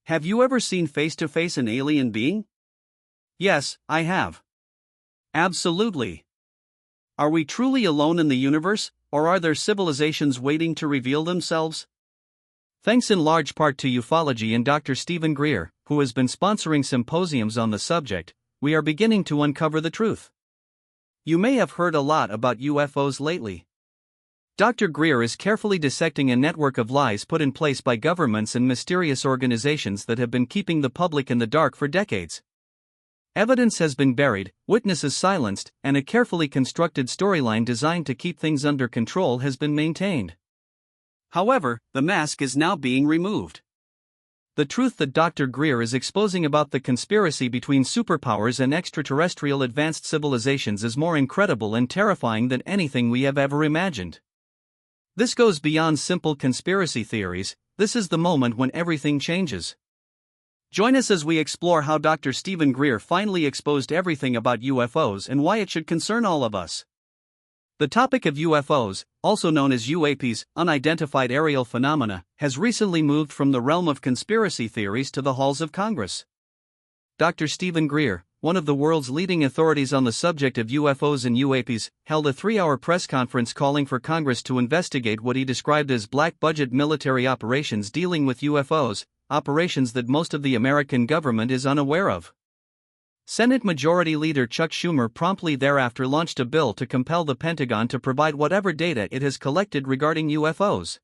Have you ever seen face-to-face an alien being? Yes, I have. Absolutely. Are we truly alone in the universe, or are there civilizations waiting to reveal themselves? Thanks in large part to ufology and Dr. Stephen Greer, who has been sponsoring symposiums on the subject, we are beginning to uncover the truth. You may have heard a lot about UFOs lately. Dr. Greer is carefully dissecting a network of lies put in place by governments and mysterious organizations that have been keeping the public in the dark for decades. Evidence has been buried, witnesses silenced, and a carefully constructed storyline designed to keep things under control has been maintained. However, the mask is now being removed. The truth that Dr. Greer is exposing about the conspiracy between superpowers and extraterrestrial advanced civilizations is more incredible and terrifying than anything we have ever imagined. This goes beyond simple conspiracy theories. This is the moment when everything changes. Join us as we explore how Dr. Stephen Greer finally exposed everything about UFOs and why it should concern all of us. The topic of UFOs, also known as UAPs, unidentified aerial phenomena, has recently moved from the realm of conspiracy theories to the halls of Congress. Dr. Stephen Greer, one of the world's leading authorities on the subject of UFOs and UAPs, held a 3-hour press conference calling for Congress to investigate what he described as black-budget military operations dealing with UFOs, operations that most of the American government is unaware of. Senate Majority Leader Chuck Schumer promptly thereafter launched a bill to compel the Pentagon to provide whatever data it has collected regarding UFOs.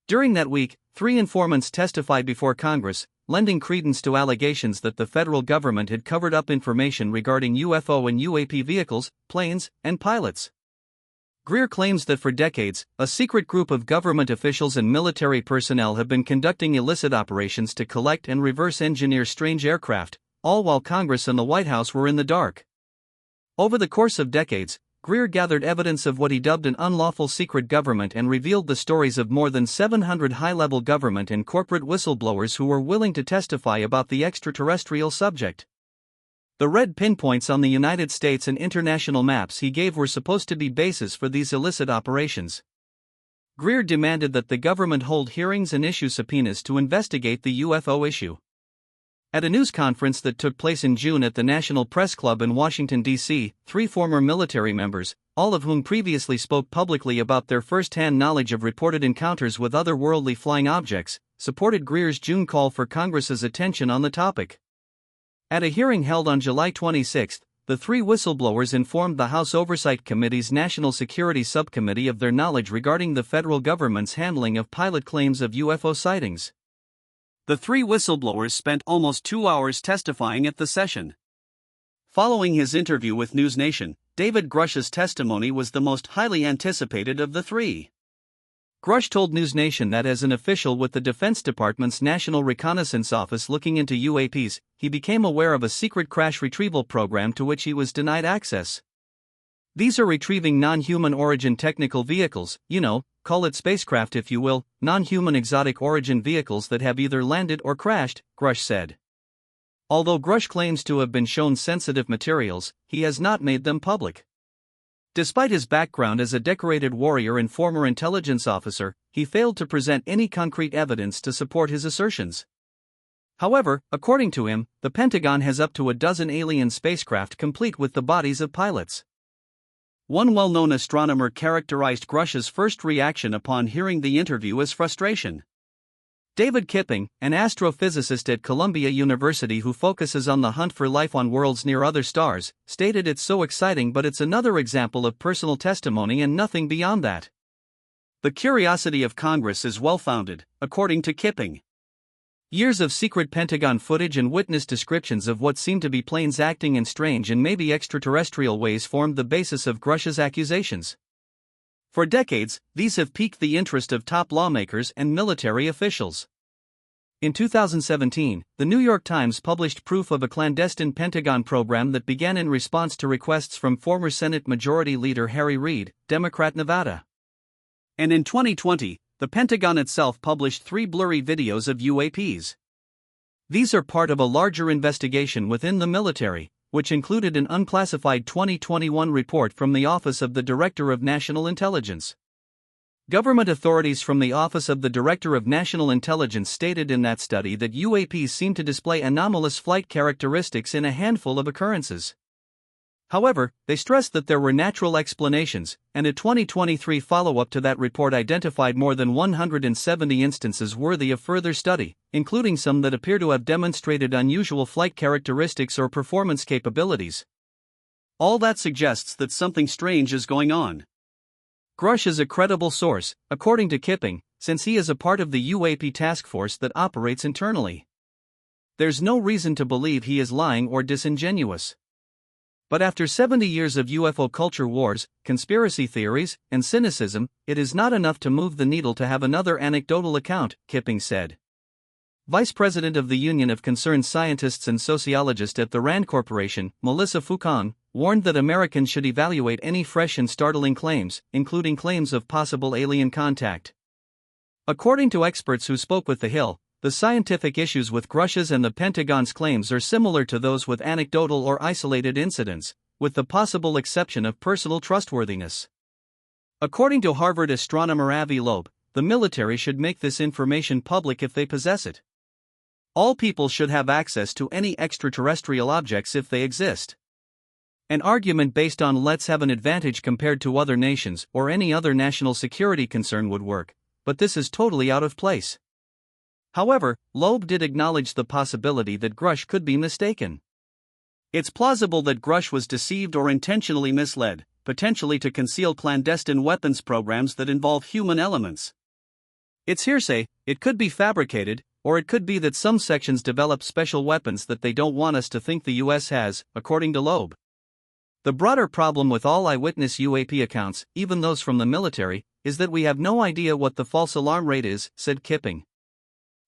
During that week, 3 informants testified before Congress, lending credence to allegations that the federal government had covered up information regarding UFO and UAP vehicles, planes, and pilots. Greer claims that for decades, a secret group of government officials and military personnel have been conducting illicit operations to collect and reverse engineer strange aircraft, all while Congress and the White House were in the dark. Over the course of decades, Greer gathered evidence of what he dubbed an unlawful secret government and revealed the stories of more than 700 high-level government and corporate whistleblowers who were willing to testify about the extraterrestrial subject. The red pinpoints on the United States and international maps he gave were supposed to be bases for these illicit operations. Greer demanded that the government hold hearings and issue subpoenas to investigate the UFO issue. At a news conference that took place in June at the National Press Club in Washington, D.C., 3 former military members, all of whom previously spoke publicly about their first-hand knowledge of reported encounters with otherworldly flying objects, supported Greer's June call for Congress's attention on the topic. At a hearing held on July 26, the 3 whistleblowers informed the House Oversight Committee's National Security Subcommittee of their knowledge regarding the federal government's handling of pilot claims of UFO sightings. The 3 whistleblowers spent almost 2 hours testifying at the session. Following his interview with NewsNation, David Grush's testimony was the most highly anticipated of the 3. Grush told NewsNation that as an official with the Defense Department's National Reconnaissance Office looking into UAPs, he became aware of a secret crash retrieval program to which he was denied access. These are retrieving non-human origin technical vehicles, call it spacecraft if you will, non-human exotic origin vehicles that have either landed or crashed, Grush said. Although Grush claims to have been shown sensitive materials, he has not made them public. Despite his background as a decorated warrior and former intelligence officer, he failed to present any concrete evidence to support his assertions. However, according to him, the Pentagon has up to a dozen alien spacecraft complete with the bodies of pilots. One well-known astronomer characterized Grush's first reaction upon hearing the interview as frustration. David Kipping, an astrophysicist at Columbia University who focuses on the hunt for life on worlds near other stars, stated it's so exciting but it's another example of personal testimony and nothing beyond that. The curiosity of Congress is well-founded, according to Kipping. Years of secret Pentagon footage and witness descriptions of what seemed to be planes acting in strange and maybe extraterrestrial ways formed the basis of Grush's accusations. For decades, these have piqued the interest of top lawmakers and military officials. In 2017, the New York Times published proof of a clandestine Pentagon program that began in response to requests from former Senate Majority Leader Harry Reid, Democrat Nevada. And in 2020, the Pentagon itself published 3 blurry videos of UAPs. These are part of a larger investigation within the military, which included an unclassified 2021 report from the Office of the Director of National Intelligence. Government authorities from the Office of the Director of National Intelligence stated in that study that UAPs seem to display anomalous flight characteristics in a handful of occurrences. However, they stressed that there were natural explanations, and a 2023 follow-up to that report identified more than 170 instances worthy of further study, including some that appear to have demonstrated unusual flight characteristics or performance capabilities. All that suggests that something strange is going on. Grush is a credible source, according to Kipping, since he is a part of the UAP task force that operates internally. There's no reason to believe he is lying or disingenuous. But after 70 years of UFO culture wars, conspiracy theories, and cynicism, it is not enough to move the needle to have another anecdotal account, Kipping said. Vice President of the Union of Concerned Scientists and Sociologists at the RAND Corporation, Melissa Foucault, warned that Americans should evaluate any fresh and startling claims, including claims of possible alien contact. According to experts who spoke with The Hill, the scientific issues with Grush's and the Pentagon's claims are similar to those with anecdotal or isolated incidents, with the possible exception of personal trustworthiness. According to Harvard astronomer Avi Loeb, the military should make this information public if they possess it. All people should have access to any extraterrestrial objects if they exist. An argument based on let's have an advantage compared to other nations or any other national security concern would work, but this is totally out of place. However, Loeb did acknowledge the possibility that Grush could be mistaken. It's plausible that Grush was deceived or intentionally misled, potentially to conceal clandestine weapons programs that involve human elements. It's hearsay, it could be fabricated, or it could be that some sections develop special weapons that they don't want us to think the US has, according to Loeb. The broader problem with all eyewitness UAP accounts, even those from the military, is that we have no idea what the false alarm rate is, said Kipping.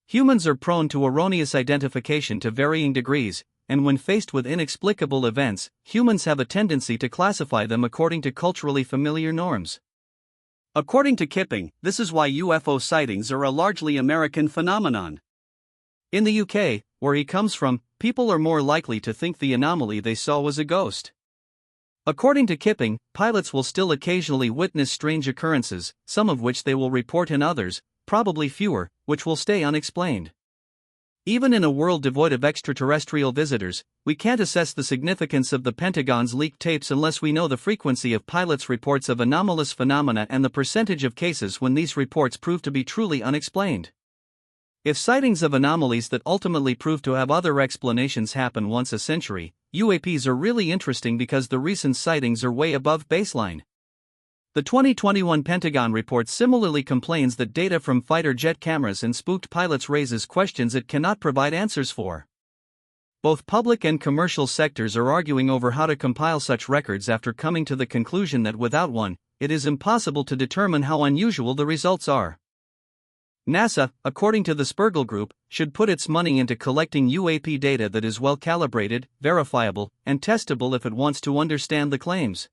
Humans are prone to erroneous identification to varying degrees, and when faced with inexplicable events, humans have a tendency to classify them according to culturally familiar norms. According to Kipping, this is why UFO sightings are a largely American phenomenon. In the UK, where he comes from, people are more likely to think the anomaly they saw was a ghost. According to Kipping, pilots will still occasionally witness strange occurrences, some of which they will report and others, probably fewer, which will stay unexplained. Even in a world devoid of extraterrestrial visitors, we can't assess the significance of the Pentagon's leaked tapes unless we know the frequency of pilots' reports of anomalous phenomena and the percentage of cases when these reports prove to be truly unexplained. If sightings of anomalies that ultimately prove to have other explanations happen once a century, UAPs are really interesting because the recent sightings are way above baseline. The 2021 Pentagon report similarly complains that data from fighter jet cameras and spooked pilots raises questions it cannot provide answers for. Both public and commercial sectors are arguing over how to compile such records after coming to the conclusion that without one, it is impossible to determine how unusual the results are. NASA, according to the Spergel Group, should put its money into collecting UAP data that is well calibrated, verifiable, and testable if it wants to understand the claims.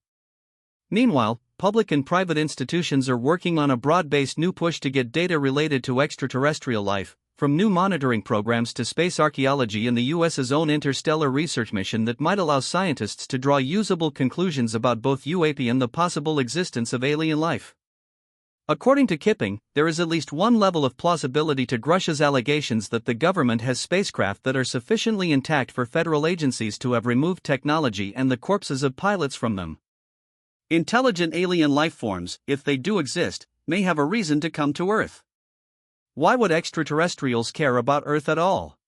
Meanwhile, public and private institutions are working on a broad-based new push to get data related to extraterrestrial life, from new monitoring programs to space archaeology and the US's own interstellar research mission that might allow scientists to draw usable conclusions about both UAP and the possible existence of alien life. According to Kipping, there is at least one level of plausibility to Grush's allegations that the government has spacecraft that are sufficiently intact for federal agencies to have removed technology and the corpses of pilots from them. Intelligent alien life forms, if they do exist, may have a reason to come to Earth. Why would extraterrestrials care about Earth at all?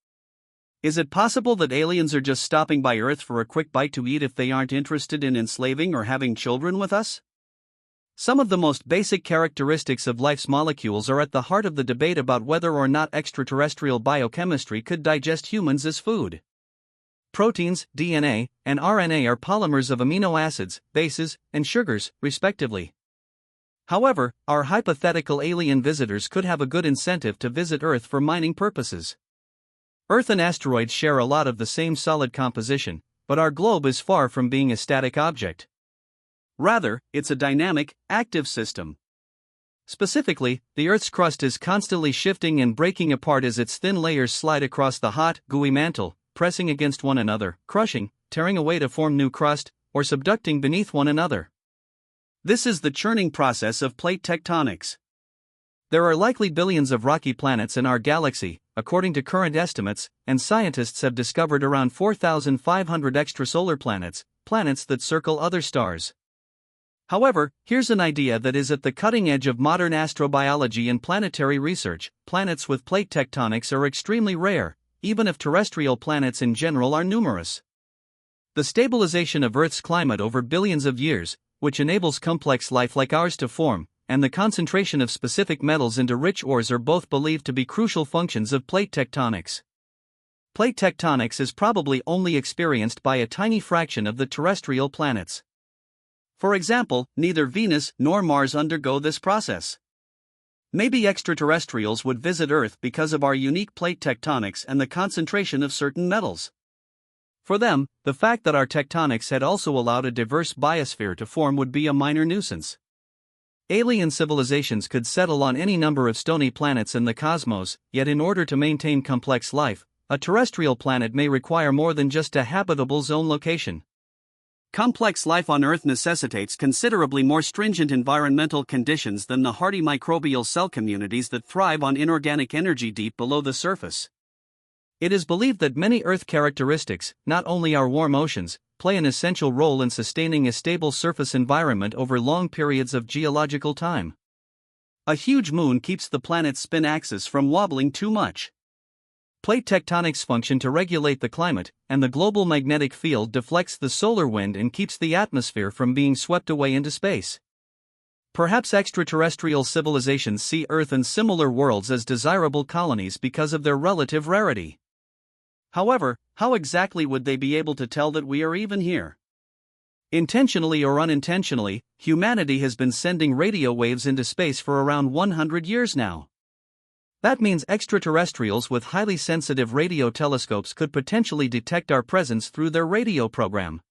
Is it possible that aliens are just stopping by Earth for a quick bite to eat if they aren't interested in enslaving or having children with us? Some of the most basic characteristics of life's molecules are at the heart of the debate about whether or not extraterrestrial biochemistry could digest humans as food. Proteins, DNA, and RNA are polymers of amino acids, bases, and sugars, respectively. However, our hypothetical alien visitors could have a good incentive to visit Earth for mining purposes. Earth and asteroids share a lot of the same solid composition, but our globe is far from being a static object. Rather, it's a dynamic, active system. Specifically, the Earth's crust is constantly shifting and breaking apart as its thin layers slide across the hot, gooey mantle, pressing against one another, crushing, tearing away to form new crust, or subducting beneath one another. This is the churning process of plate tectonics. There are likely billions of rocky planets in our galaxy, according to current estimates, and scientists have discovered around 4,500 extrasolar planets, planets that circle other stars. However, here's an idea that is at the cutting edge of modern astrobiology and planetary research. Planets with plate tectonics are extremely rare, even if terrestrial planets in general are numerous. The stabilization of Earth's climate over billions of years, which enables complex life like ours to form, and the concentration of specific metals into rich ores are both believed to be crucial functions of plate tectonics. Plate tectonics is probably only experienced by a tiny fraction of the terrestrial planets. For example, neither Venus nor Mars undergo this process. Maybe extraterrestrials would visit Earth because of our unique plate tectonics and the concentration of certain metals. For them, the fact that our tectonics had also allowed a diverse biosphere to form would be a minor nuisance. Alien civilizations could settle on any number of stony planets in the cosmos, yet in order to maintain complex life, a terrestrial planet may require more than just a habitable zone location. Complex life on Earth necessitates considerably more stringent environmental conditions than the hardy microbial cell communities that thrive on inorganic energy deep below the surface. It is believed that many Earth characteristics, not only our warm oceans, play an essential role in sustaining a stable surface environment over long periods of geological time. A huge moon keeps the planet's spin axis from wobbling too much. Plate tectonics function to regulate the climate, and the global magnetic field deflects the solar wind and keeps the atmosphere from being swept away into space. Perhaps extraterrestrial civilizations see Earth and similar worlds as desirable colonies because of their relative rarity. However, how exactly would they be able to tell that we are even here? Intentionally or unintentionally, humanity has been sending radio waves into space for around 100 years now. That means extraterrestrials with highly sensitive radio telescopes could potentially detect our presence through their radio program.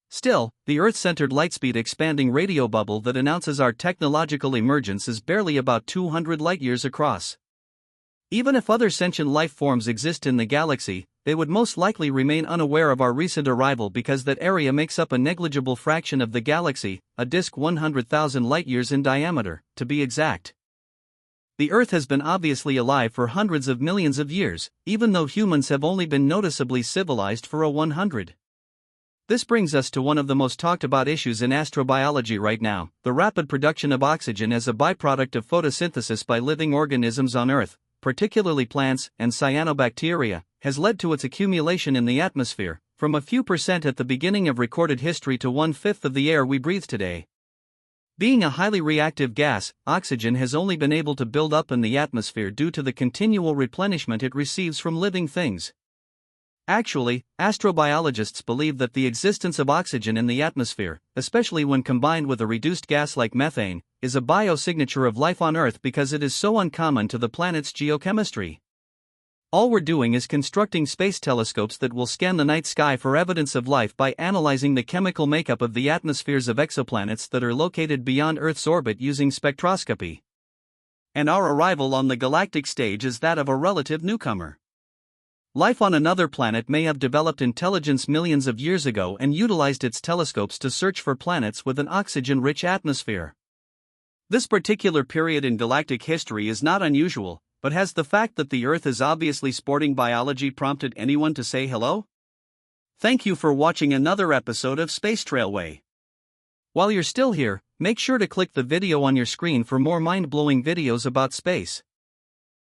Still, the Earth-centered lightspeed expanding radio bubble that announces our technological emergence is barely about 200 light-years across. Even if other sentient life forms exist in the galaxy, they would most likely remain unaware of our recent arrival because that area makes up a negligible fraction of the galaxy, a disk 100,000 light-years in diameter, to be exact. The Earth has been obviously alive for hundreds of millions of years, even though humans have only been noticeably civilized for a 100. This brings us to one of the most talked about issues in astrobiology right now, the rapid production of oxygen as a byproduct of photosynthesis by living organisms on Earth, particularly plants and cyanobacteria, has led to its accumulation in the atmosphere, from a few percent at the beginning of recorded history to 1/5 of the air we breathe today. Being a highly reactive gas, oxygen has only been able to build up in the atmosphere due to the continual replenishment it receives from living things. Actually, astrobiologists believe that the existence of oxygen in the atmosphere, especially when combined with a reduced gas like methane, is a biosignature of life on Earth because it is so uncommon to the planet's geochemistry. All we're doing is constructing space telescopes that will scan the night sky for evidence of life by analyzing the chemical makeup of the atmospheres of exoplanets that are located beyond Earth's orbit using spectroscopy. And our arrival on the galactic stage is that of a relative newcomer. Life on another planet may have developed intelligence millions of years ago and utilized its telescopes to search for planets with an oxygen-rich atmosphere. This particular period in galactic history is not unusual, but has the fact that the Earth is obviously sporting biology prompted anyone to say hello? Thank you for watching another episode of Space Trailway. While you're still here, make sure to click the video on your screen for more mind-blowing videos about space.